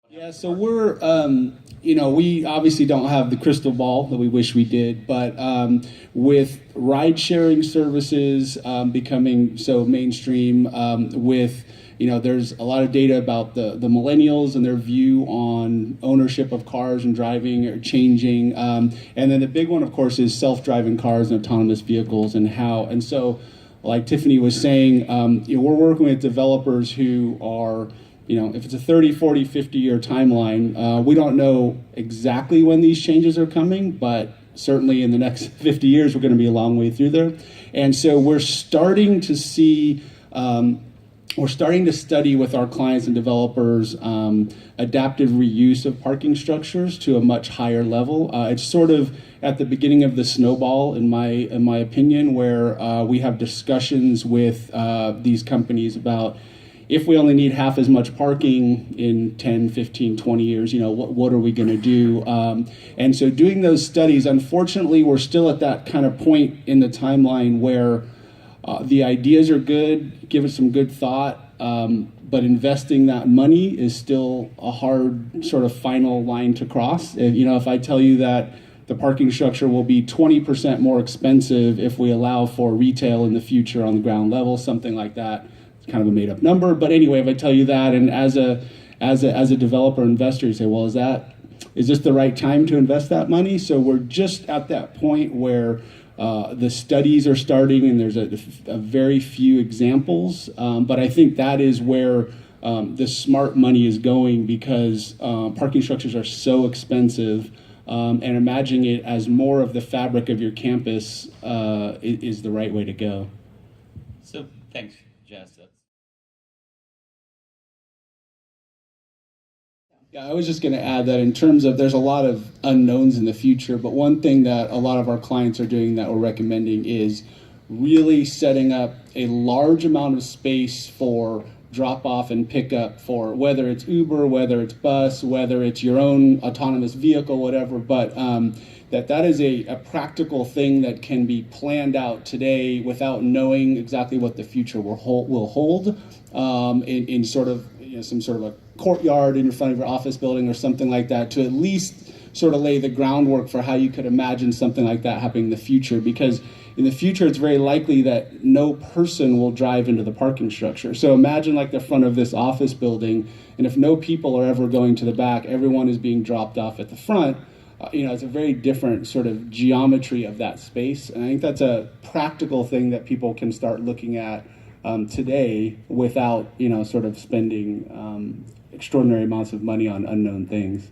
Yeah, so we're, we obviously don't have the crystal ball that we wish we did, but with ride sharing services becoming so mainstream, there's a lot of data about the millennials and their view on ownership of cars and driving are changing. And then the big one, of course, is self-driving cars and autonomous vehicles and so, like Tiffany was saying, we're working with developers who are, if it's a 30, 40, 50-year timeline, we don't know exactly when these changes are coming, but certainly in the next 50 years, we're going to be a long way through there. And so we're starting to see, we're starting to study with our clients and developers adaptive reuse of parking structures to a much higher level. It's sort of at the beginning of the snowball, in my opinion, where we have discussions with these companies about, if we only need half as much parking in 10, 15, 20 years, what are we going to do? And so doing those studies, unfortunately, we're still at that kind of point in the timeline where the ideas are good, give it some good thought, but investing that money is still a hard sort of final line to cross. If I tell you that the parking structure will be 20% more expensive if we allow for retail in the future on the ground level, something like that, kind of a made up number, but anyway, if I tell you that, and as a developer investor, you say, well, is this the right time to invest that money? So we're just at that point where the studies are starting, and there's a very few examples, but I think that is where the smart money is going, because parking structures are so expensive, and imagining it as more of the fabric of your campus is the right way to go. So thanks, Jess. Yeah, I was just going to add that in terms of, there's a lot of unknowns in the future, but one thing that a lot of our clients are doing that we're recommending is really setting up a large amount of space for drop off and pickup, for whether it's Uber, whether it's bus, whether it's your own autonomous vehicle, whatever, but that is a practical thing that can be planned out today without knowing exactly what the future will hold in sort of some sort of a courtyard in front of your office building or something like that, to at least sort of lay the groundwork for how you could imagine something like that happening in the future. Because in the future, it's very likely that no person will drive into the parking structure. So imagine like the front of this office building, and if no people are ever going to the back, everyone is being dropped off at the front. It's a very different sort of geometry of that space. And I think that's a practical thing that people can start looking at today without, sort of spending extraordinary amounts of money on unknown things.